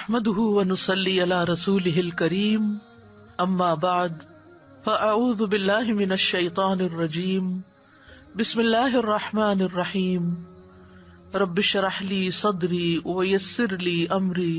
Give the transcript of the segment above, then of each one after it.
نحمده ونصلي على رسوله الكريم اما بعد فاعوذ بالله من الشيطان الرجيم بسم الله الرحمن الرحيم رب اشرح لي صدري ويسر لي امري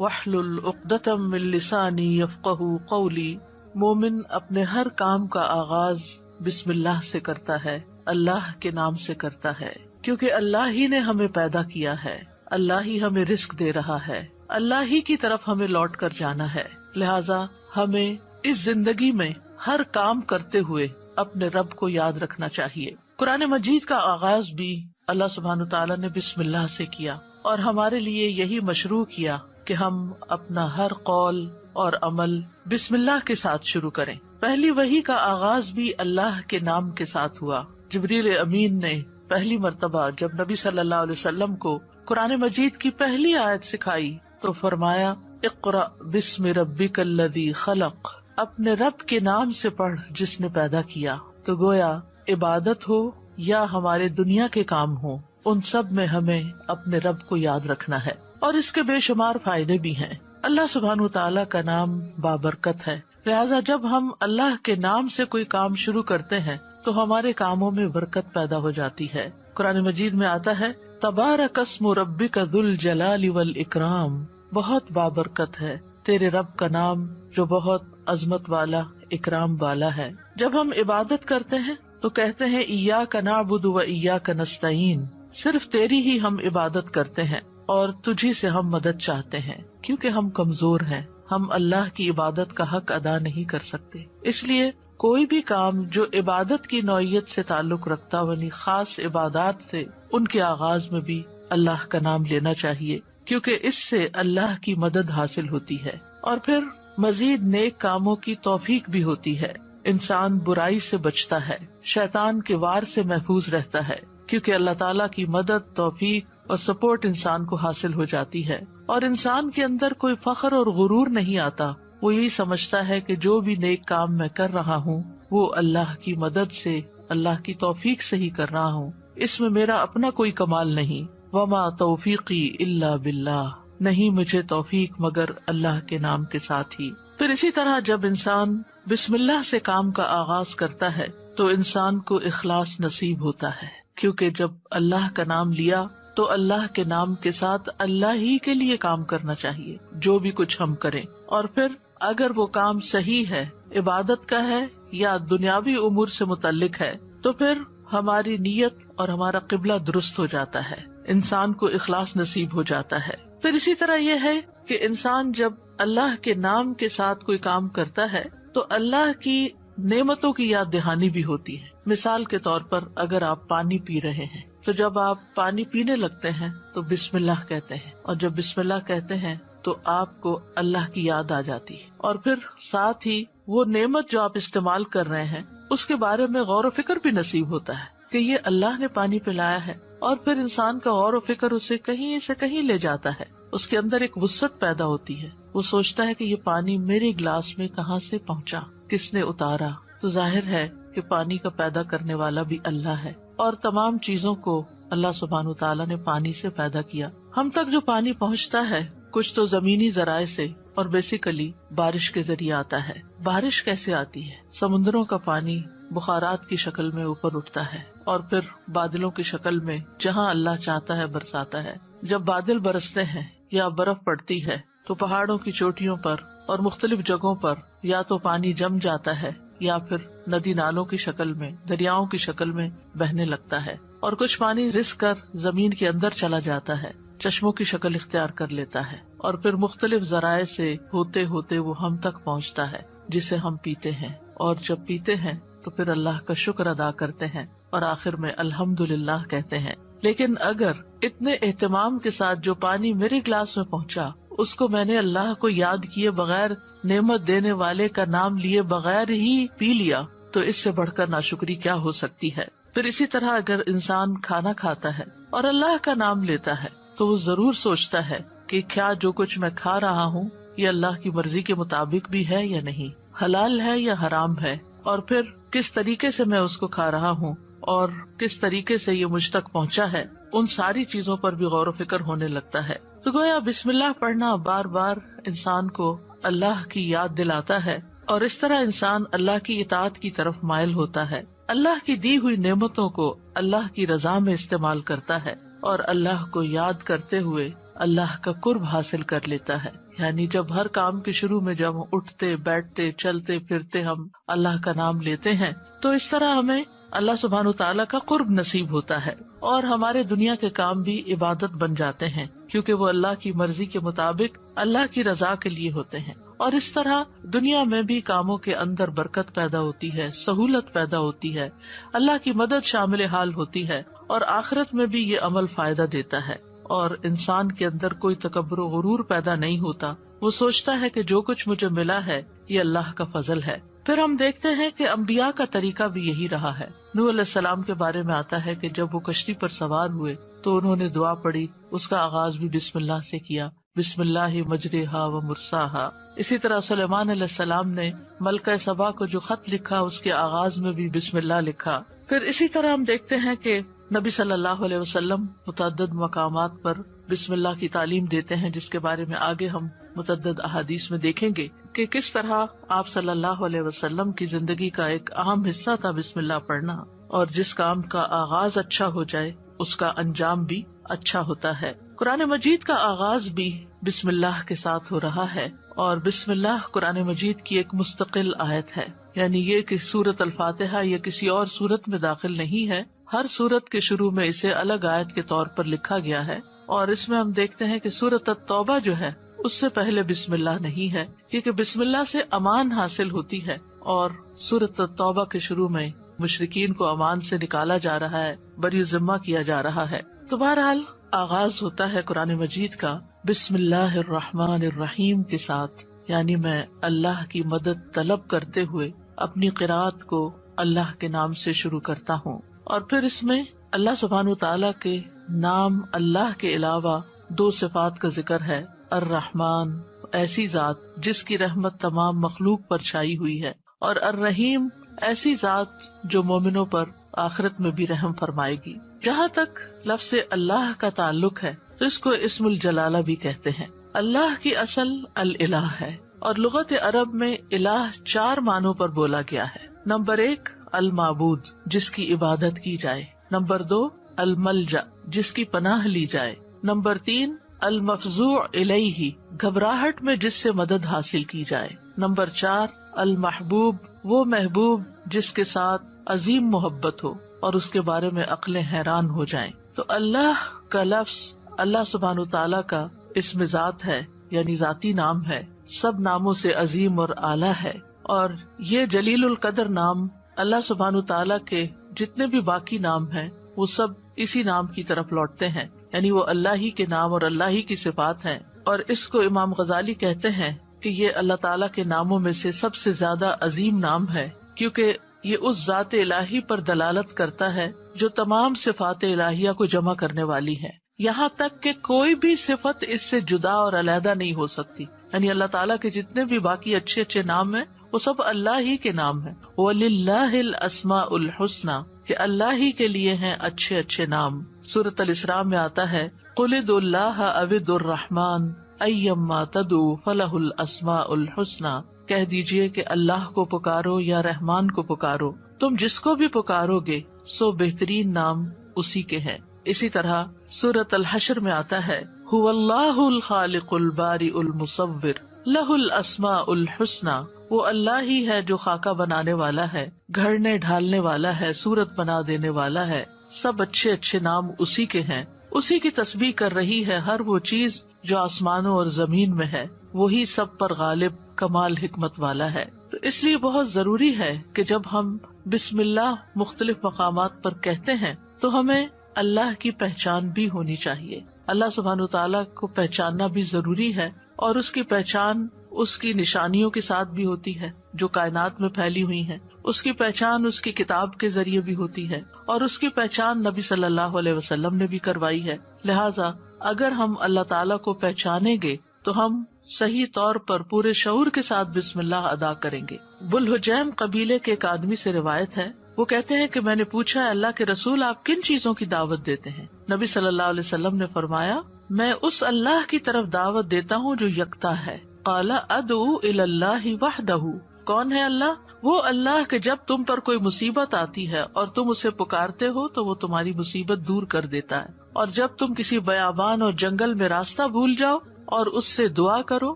واحلل عقدة من لساني يفقهوا قولي۔ مومن اپنے ہر کام کا آغاز بسم اللہ سے کرتا ہے، اللہ کے نام سے کرتا ہے، کیونکہ اللہ ہی نے ہمیں پیدا کیا ہے، اللہ ہی ہمیں رزق دے رہا ہے، اللہ ہی کی طرف ہمیں لوٹ کر جانا ہے، لہٰذا ہمیں اس زندگی میں ہر کام کرتے ہوئے اپنے رب کو یاد رکھنا چاہیے۔ قرآن مجید کا آغاز بھی اللہ سبحانہ تعالیٰ نے بسم اللہ سے کیا، اور ہمارے لیے یہی مشروع کیا کہ ہم اپنا ہر قول اور عمل بسم اللہ کے ساتھ شروع کریں۔ پہلی وحی کا آغاز بھی اللہ کے نام کے ساتھ ہوا۔ جبریل امین نے پہلی مرتبہ جب نبی صلی اللہ علیہ وسلم کو قرآن مجید کی پہلی آیت سکھائی تو فرمایا اقرأ بسم ربک الذی خلق، اپنے رب کے نام سے پڑھ جس نے پیدا کیا۔ تو گویا عبادت ہو یا ہمارے دنیا کے کام ہو، ان سب میں ہمیں اپنے رب کو یاد رکھنا ہے، اور اس کے بے شمار فائدے بھی ہیں۔ اللہ سبحانہ تعالیٰ کا نام بابرکت ہے، لہٰذا جب ہم اللہ کے نام سے کوئی کام شروع کرتے ہیں تو ہمارے کاموں میں برکت پیدا ہو جاتی ہے۔ قرآن مجید میں آتا ہے تبارک اسم ربک ذو الجلال والاکرام، بہت بابرکت ہے تیرے رب کا نام جو بہت عظمت والا، اکرام والا ہے۔ جب ہم عبادت کرتے ہیں تو کہتے ہیں ایاک نعبد و ایاک نستعین، صرف تیری ہی ہم عبادت کرتے ہیں اور تجھی سے ہم مدد چاہتے ہیں، کیونکہ ہم کمزور ہیں، ہم اللہ کی عبادت کا حق ادا نہیں کر سکتے۔ اس لیے کوئی بھی کام جو عبادت کی نوعیت سے تعلق رکھتا یعنی خاص عبادات سے، ان کے آغاز میں بھی اللہ کا نام لینا چاہیے، کیونکہ اس سے اللہ کی مدد حاصل ہوتی ہے، اور پھر مزید نیک کاموں کی توفیق بھی ہوتی ہے۔ انسان برائی سے بچتا ہے، شیطان کے وار سے محفوظ رہتا ہے، کیونکہ اللہ تعالیٰ کی مدد، توفیق اور سپورٹ انسان کو حاصل ہو جاتی ہے، اور انسان کے اندر کوئی فخر اور غرور نہیں آتا۔ وہ یہی سمجھتا ہے کہ جو بھی نیک کام میں کر رہا ہوں وہ اللہ کی مدد سے، اللہ کی توفیق سے ہی کر رہا ہوں، اس میں میرا اپنا کوئی کمال نہیں۔ وما توفیقی الا باللہ، نہیں مجھے توفیق مگر اللہ کے نام کے ساتھ ہی۔ پھر اسی طرح جب انسان بسم اللہ سے کام کا آغاز کرتا ہے تو انسان کو اخلاص نصیب ہوتا ہے، کیونکہ جب اللہ کا نام لیا تو اللہ کے نام کے ساتھ اللہ ہی کے لیے کام کرنا چاہیے جو بھی کچھ ہم کریں، اور پھر اگر وہ کام صحیح ہے، عبادت کا ہے یا دنیاوی امور سے متعلق ہے، تو پھر ہماری نیت اور ہمارا قبلہ درست ہو جاتا ہے، انسان کو اخلاص نصیب ہو جاتا ہے۔ پھر اسی طرح یہ ہے کہ انسان جب اللہ کے نام کے ساتھ کوئی کام کرتا ہے تو اللہ کی نعمتوں کی یاد دہانی بھی ہوتی ہے۔ مثال کے طور پر اگر آپ پانی پی رہے ہیں تو جب آپ پانی پینے لگتے ہیں تو بسم اللہ کہتے ہیں، اور جب بسم اللہ کہتے ہیں تو آپ کو اللہ کی یاد آ جاتی ہے، اور پھر ساتھ ہی وہ نعمت جو آپ استعمال کر رہے ہیں اس کے بارے میں غور و فکر بھی نصیب ہوتا ہے کہ یہ اللہ نے پانی پلایا ہے، اور پھر انسان کا غور و فکر اسے کہیں سے کہیں لے جاتا ہے، اس کے اندر ایک وسعت پیدا ہوتی ہے، وہ سوچتا ہے کہ یہ پانی میرے گلاس میں کہاں سے پہنچا، کس نے اتارا۔ تو ظاہر ہے کہ پانی کا پیدا کرنے والا بھی اللہ ہے، اور تمام چیزوں کو اللہ سبحانہ تعالیٰ نے پانی سے پیدا کیا۔ ہم تک جو پانی پہنچتا ہے کچھ تو زمینی ذرائع سے اور بیسیکلی بارش کے ذریعے آتا ہے۔ بارش کیسے آتی ہے؟ سمندروں کا پانی بخارات کی شکل میں اوپر اٹھتا ہے اور پھر بادلوں کی شکل میں جہاں اللہ چاہتا ہے برساتا ہے۔ جب بادل برستے ہیں یا برف پڑتی ہے تو پہاڑوں کی چوٹیوں پر اور مختلف جگہوں پر یا تو پانی جم جاتا ہے یا پھر ندی نالوں کی شکل میں، دریاؤں کی شکل میں بہنے لگتا ہے، اور کچھ پانی رس کر زمین کے اندر چلا جاتا ہے، چشموں کی شکل اختیار کر لیتا ہے، اور پھر مختلف ذرائع سے ہوتے ہوتے وہ ہم تک پہنچتا ہے جسے ہم پیتے ہیں، اور جب پیتے ہیں تو پھر اللہ کا شکر ادا کرتے ہیں اور آخر میں الحمدللہ کہتے ہیں۔ لیکن اگر اتنے اہتمام کے ساتھ جو پانی میرے گلاس میں پہنچا اس کو میں نے اللہ کو یاد کیے بغیر، نعمت دینے والے کا نام لیے بغیر ہی پی لیا، تو اس سے بڑھ کر ناشکری کیا ہو سکتی ہے۔ پھر اسی طرح اگر انسان کھانا کھاتا ہے اور اللہ کا نام لیتا ہے تو وہ ضرور سوچتا ہے کہ کیا جو کچھ میں کھا رہا ہوں یہ اللہ کی مرضی کے مطابق بھی ہے یا نہیں، حلال ہے یا حرام ہے، اور پھر کس طریقے سے میں اس کو کھا رہا ہوں اور کس طریقے سے یہ مجھ تک پہنچا ہے، ان ساری چیزوں پر بھی غور و فکر ہونے لگتا ہے۔ تو گویا بسم اللہ پڑھنا بار بار انسان کو اللہ کی یاد دلاتا ہے، اور اس طرح انسان اللہ کی اطاعت کی طرف مائل ہوتا ہے، اللہ کی دی ہوئی نعمتوں کو اللہ کی رضا میں استعمال کرتا ہے، اور اللہ کو یاد کرتے ہوئے اللہ کا قرب حاصل کر لیتا ہے۔ یعنی جب ہر کام کے شروع میں جب اٹھتے بیٹھتے چلتے پھرتے ہم اللہ کا نام لیتے ہیں تو اس طرح ہمیں اللہ سبحانہ تعالیٰ کا قرب نصیب ہوتا ہے، اور ہمارے دنیا کے کام بھی عبادت بن جاتے ہیں، کیونکہ وہ اللہ کی مرضی کے مطابق اللہ کی رضا کے لیے ہوتے ہیں۔ اور اس طرح دنیا میں بھی کاموں کے اندر برکت پیدا ہوتی ہے، سہولت پیدا ہوتی ہے، اللہ کی مدد شامل حال ہوتی ہے، اور آخرت میں بھی یہ عمل فائدہ دیتا ہے، اور انسان کے اندر کوئی تکبر و غرور پیدا نہیں ہوتا۔ وہ سوچتا ہے کہ جو کچھ مجھے ملا ہے یہ اللہ کا فضل ہے۔ پھر ہم دیکھتے ہیں کہ انبیاء کا طریقہ بھی یہی رہا ہے۔ نوح علیہ السلام کے بارے میں آتا ہے کہ جب وہ کشتی پر سوار ہوئے تو انہوں نے دعا پڑھی، اس کا آغاز بھی بسم اللہ سے کیا، بسم اللہ مجریہا و مرساہا۔ اسی طرح سلیمان علیہ السلام نے ملکہ سبا کو جو خط لکھا اس کے آغاز میں بھی بسم اللہ لکھا۔ پھر اسی طرح ہم دیکھتے ہیں کہ نبی صلی اللہ علیہ وسلم متعدد مقامات پر بسم اللہ کی تعلیم دیتے ہیں، جس کے بارے میں آگے ہم متعدد احادیث میں دیکھیں گے کہ کس طرح آپ صلی اللہ علیہ وسلم کی زندگی کا ایک اہم حصہ تھا بسم اللہ پڑھنا، اور جس کام کا آغاز اچھا ہو جائے اس کا انجام بھی اچھا ہوتا ہے۔ قرآن مجید کا آغاز بھی بسم اللہ کے ساتھ ہو رہا ہے، اور بسم اللہ قرآن مجید کی ایک مستقل آیت ہے، یعنی یہ کہ سورۃ الفاتحہ یہ کسی اور سورت میں داخل نہیں ہے، ہر سورت کے شروع میں اسے الگ آیت کے طور پر لکھا گیا ہے۔ اور اس میں ہم دیکھتے ہیں کہ سورۃ التوبہ جو ہے اس سے پہلے بسم اللہ نہیں ہے، کیونکہ بسم اللہ سے امان حاصل ہوتی ہے، اور سورۃ التوبہ کے شروع میں مشرکین کو امان سے نکالا جا رہا ہے، بری ذمہ کیا جا رہا ہے۔ تو بہرحال آغاز ہوتا ہے قرآن مجید کا بسم اللہ الرحمن الرحیم کے ساتھ، یعنی میں اللہ کی مدد طلب کرتے ہوئے اپنی قرات کو اللہ کے نام سے شروع کرتا ہوں۔ اور پھر اس میں اللہ سبحانہ تعالیٰ کے نام اللہ کے علاوہ دو صفات کا ذکر ہے۔ الرحمن ایسی ذات جس کی رحمت تمام مخلوق پر چھائی ہوئی ہے، اور الرحیم ایسی ذات جو مومنوں پر آخرت میں بھی رحم فرمائے گی۔ جہاں تک لفظ اللہ کا تعلق ہے تو اس کو اسم الجلالہ بھی کہتے ہیں۔ اللہ کی اصل الالہ ہے، اور لغت عرب میں الہ 4 معنوں پر بولا گیا ہے۔ نمبر 1 المعبود جس کی عبادت کی جائے، نمبر 2 الملجا جس کی پناہ لی جائے، نمبر 3 المفزوع الیہ گھبراہٹ میں جس سے مدد حاصل کی جائے، نمبر 4 المحبوب وہ محبوب جس کے ساتھ عظیم محبت ہو اور اس کے بارے میں عقلیں حیران ہو جائیں۔ تو اللہ کا لفظ اللہ سبحانہ تعالیٰ کا اسم ذات ہے، یعنی ذاتی نام ہے، سب ناموں سے عظیم اور اعلیٰ ہے، اور یہ جلیل القدر نام اللہ سبحانہ تعالیٰ کے جتنے بھی باقی نام ہیں وہ سب اسی نام کی طرف لوٹتے ہیں، یعنی وہ اللہ ہی کے نام اور اللہ ہی کی صفات ہیں۔ اور اس کو امام غزالی کہتے ہیں کہ یہ اللہ تعالیٰ کے ناموں میں سے سب سے زیادہ عظیم نام ہے، کیونکہ یہ اس ذات الہی پر دلالت کرتا ہے جو تمام صفات الہیہ کو جمع کرنے والی ہے، یہاں تک کہ کوئی بھی صفت اس سے جدا اور علیحدہ نہیں ہو سکتی۔ یعنی اللہ تعالیٰ کے جتنے بھی باقی اچھے اچھے نام ہیں وہ سب اللہ ہی کے نام ہیں۔ وَلِلَّهِ الْأَسْمَاءُ الْحُسْنَى کہ اللہ ہی کے لیے ہیں اچھے اچھے نام۔ سورۃ الاسراء میں آتا ہے قُلِ ادْعُوا اللَّهَ أَوِ ادْعُوا الرَّحْمَٰنَ أَيَّمَّا تَدْعُوا فَلَهُ الْأَسْمَاءُ الْحُسْنَى کہہ دیجئے کہ اللہ کو پکارو یا رحمان کو پکارو، تم جس کو بھی پکارو گے سو بہترین نام اسی کے ہیں۔ اسی طرح سورۃ الحشر میں آتا ہے هُوَ اللَّهُ الْخَالِقُ الْبَارِئُ الْمُصَوِّرُ لَهُ الْأَسْمَاءُ الْحُسْنَى وہ اللہ ہی ہے جو خاکہ بنانے والا ہے، گھڑنے ڈھالنے والا ہے، صورت بنا دینے والا ہے، سب اچھے اچھے نام اسی کے ہیں۔ اسی کی تسبیح کر رہی ہے ہر وہ چیز جو آسمانوں اور زمین میں ہے، وہی سب پر غالب کمال حکمت والا ہے۔ تو اس لیے بہت ضروری ہے کہ جب ہم بسم اللہ مختلف مقامات پر کہتے ہیں تو ہمیں اللہ کی پہچان بھی ہونی چاہیے۔ اللہ سبحانہ تعالیٰ کو پہچاننا بھی ضروری ہے، اور اس کی پہچان اس کی نشانیوں کے ساتھ بھی ہوتی ہے جو کائنات میں پھیلی ہوئی ہیں، اس کی پہچان اس کی کتاب کے ذریعے بھی ہوتی ہے، اور اس کی پہچان نبی صلی اللہ علیہ وسلم نے بھی کروائی ہے۔ لہٰذا اگر ہم اللہ تعالیٰ کو پہچانیں گے تو ہم صحیح طور پر پورے شعور کے ساتھ بسم اللہ ادا کریں گے۔ بلحجیم قبیلے کے ایک آدمی سے روایت ہے، وہ کہتے ہیں کہ میں نے پوچھا اللہ کے رسول آپ کن چیزوں کی دعوت دیتے ہیں؟ نبی صلی اللہ علیہ وسلم نے فرمایا میں اس اللہ کی طرف دعوت دیتا ہوں جو یکتا ہے. قال ادعو الی اللہ وحدہ. کون ہے اللہ؟ وہ اللہ کہ جب تم پر کوئی مصیبت آتی ہے اور تم اسے پکارتے ہو تو وہ تمہاری مصیبت دور کر دیتا ہے، اور جب تم کسی بیابان اور جنگل میں راستہ بھول جاؤ اور اس سے دعا کرو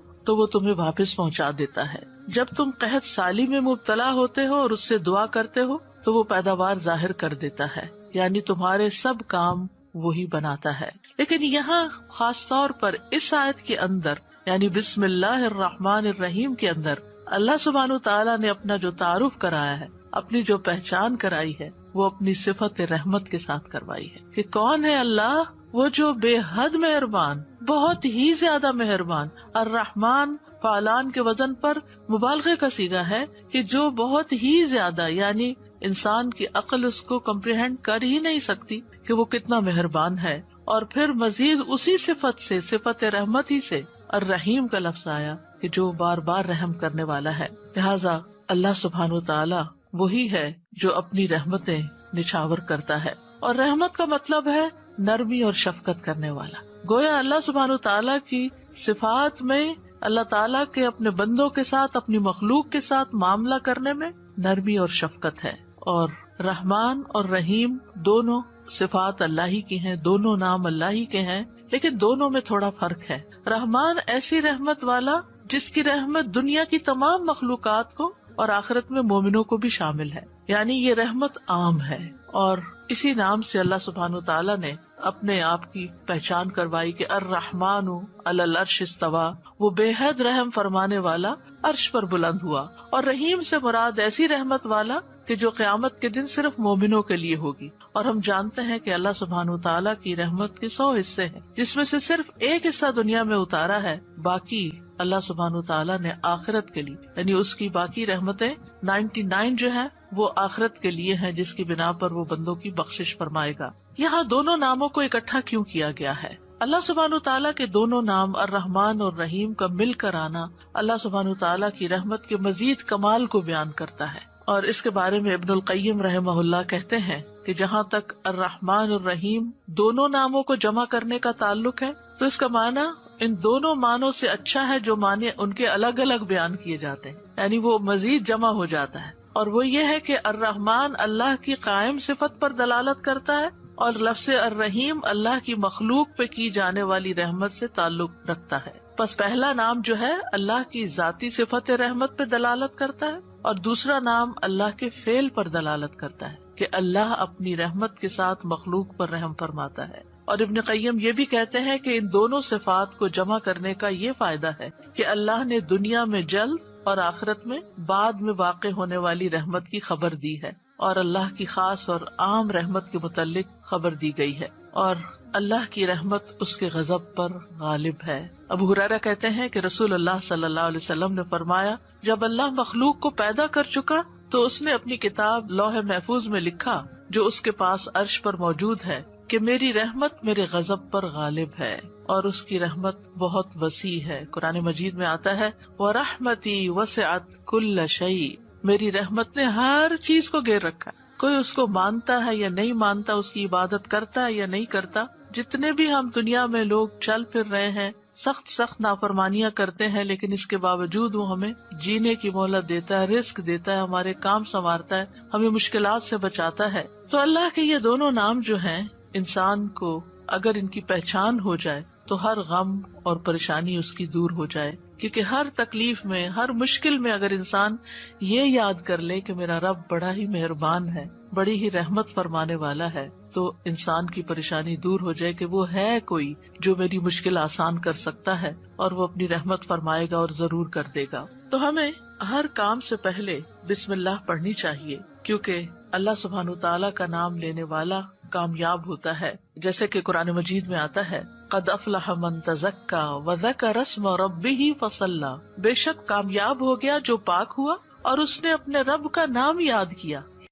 تو وہ تمہیں واپس پہنچا دیتا ہے. جب تم قحط سالی میں مبتلا ہوتے ہو اور اس سے دعا کرتے ہو تو وہ پیداوار ظاہر کر دیتا ہے، یعنی تمہارے سب کام وہی بناتا ہے. لیکن یہاں خاص طور پر اس آیت کے اندر یعنی بسم اللہ الرحمن الرحیم کے اندر اللہ سبحانہ تعالیٰ نے اپنا جو تعارف کرایا ہے، اپنی جو پہچان کرائی ہے، وہ اپنی صفت رحمت کے ساتھ کروائی ہے کہ کون ہے اللہ؟ وہ جو بے حد مہربان، بہت ہی زیادہ مہربان. الرحمن فعلان کے وزن پر مبالغے کا صیغہ ہے کہ جو بہت ہی زیادہ، یعنی انسان کی عقل اس کو کمپریہینڈ کر ہی نہیں سکتی کہ وہ کتنا مہربان ہے. اور پھر مزید اسی صفت سے، صفت رحمت ہی سے الرحیم کا لفظ آیا کہ جو بار بار رحم کرنے والا ہے. لہٰذا اللہ سبحانہ وتعالی وہی ہے جو اپنی رحمتیں نچھاور کرتا ہے، اور رحمت کا مطلب ہے نرمی اور شفقت کرنے والا. گویا اللہ سبحانہ وتعالی کی صفات میں اللہ تعالیٰ کے اپنے بندوں کے ساتھ، اپنی مخلوق کے ساتھ معاملہ کرنے میں نرمی اور شفقت ہے. اور رحمان اور رحیم دونوں صفات اللہ ہی کی ہیں، دونوں نام اللہ ہی کے ہیں، لیکن دونوں میں تھوڑا فرق ہے. رحمان ایسی رحمت والا جس کی رحمت دنیا کی تمام مخلوقات کو اور آخرت میں مومنوں کو بھی شامل ہے، یعنی یہ رحمت عام ہے. اور اسی نام سے اللہ سبحانہ وتعالیٰ نے اپنے آپ کی پہچان کروائی کہ الرحمن علی العرش استویٰ، وہ بے حد رحم فرمانے والا عرش پر بلند ہوا. اور رحیم سے مراد ایسی رحمت والا کہ جو قیامت کے دن صرف مومنوں کے لیے ہوگی. اور ہم جانتے ہیں کہ اللہ سبحانہ وتعالیٰ کی رحمت کے 100 حصے ہیں، جس میں سے صرف ایک حصہ دنیا میں اتارا ہے، باقی اللہ سبحانہ وتعالیٰ نے آخرت کے لیے، یعنی اس کی باقی رحمتیں 99 جو ہے وہ آخرت کے لیے ہیں، جس کی بنا پر وہ بندوں کی بخشش فرمائے گا. یہاں دونوں ناموں کو اکٹھا کیوں کیا گیا ہے؟ اللہ سبحانہ وتعالیٰ کے دونوں نام الرحمن اور رحیم کا مل کر آنا اللہ سبحانہ وتعالیٰ کی رحمت کے مزید کمال کو بیان کرتا ہے. اور اس کے بارے میں ابن القیم رحمہ اللہ کہتے ہیں کہ جہاں تک الرحمن اور رحیم دونوں ناموں کو جمع کرنے کا تعلق ہے تو اس کا معنی ان دونوں معنوں سے اچھا ہے جو معنی ان کے الگ الگ بیان کیے جاتے ہیں، یعنی وہ مزید جمع ہو جاتا ہے. اور وہ یہ ہے کہ الرحمن اللہ کی قائم صفت پر دلالت کرتا ہے، اور لفظ الرحیم اللہ کی مخلوق پہ کی جانے والی رحمت سے تعلق رکھتا ہے. پس پہلا نام جو ہے اللہ کی ذاتی صفت رحمت پہ دلالت کرتا ہے، اور دوسرا نام اللہ کے فعل پر دلالت کرتا ہے کہ اللہ اپنی رحمت کے ساتھ مخلوق پر رحم فرماتا ہے. اور ابن قیم یہ بھی کہتے ہیں کہ ان دونوں صفات کو جمع کرنے کا یہ فائدہ ہے کہ اللہ نے دنیا میں جلد اور آخرت میں بعد میں واقع ہونے والی رحمت کی خبر دی ہے، اور اللہ کی خاص اور عام رحمت کے متعلق خبر دی گئی ہے، اور اللہ کی رحمت اس کے غضب پر غالب ہے. ابو ہریرہ کہتے ہیں کہ رسول اللہ صلی اللہ علیہ وسلم نے فرمایا جب اللہ مخلوق کو پیدا کر چکا تو اس نے اپنی کتاب لوح محفوظ میں لکھا جو اس کے پاس عرش پر موجود ہے کہ میری رحمت میرے غضب پر غالب ہے، اور اس کی رحمت بہت وسیع ہے. قرآن مجید میں آتا ہے وَرَحْمَتِي وَسِعَتْ كُلَّ شَيْءٍ، میری رحمت نے ہر چیز کو گھیر رکھا. کوئی اس کو مانتا ہے یا نہیں مانتا، اس کی عبادت کرتا ہے یا نہیں کرتا، جتنے بھی ہم دنیا میں لوگ چل پھر رہے ہیں، سخت نافرمانیاں کرتے ہیں، لیکن اس کے باوجود وہ ہمیں جینے کی مہلت دیتا ہے، رزق دیتا ہے، ہمارے کام سنوارتا ہے، ہمیں مشکلات سے بچاتا ہے. تو اللہ کے یہ دونوں نام جو ہیں، انسان کو اگر ان کی پہچان ہو جائے تو ہر غم اور پریشانی اس کی دور ہو جائے. کیونکہ ہر تکلیف میں، ہر مشکل میں اگر انسان یہ یاد کر لے کہ میرا رب بڑا ہی مہربان ہے، بڑی ہی رحمت فرمانے والا ہے، تو انسان کی پریشانی دور ہو جائے کہ وہ ہے کوئی جو میری مشکل آسان کر سکتا ہے، اور وہ اپنی رحمت فرمائے گا اور ضرور کر دے گا. تو ہمیں ہر کام سے پہلے بسم اللہ پڑھنی چاہیے، کیونکہ اللہ سبحانہ تعالیٰ کا نام لینے والا کامیاب ہوتا ہے. جیسے کہ قرآن مجید میں آتا ہے قد افلح من تزکا وذکر اسم ربہ فصلی، بے شک کامیاب ہو گیا جو پاک ہوا اور اس نے اپنے رب کا نام یاد کیا.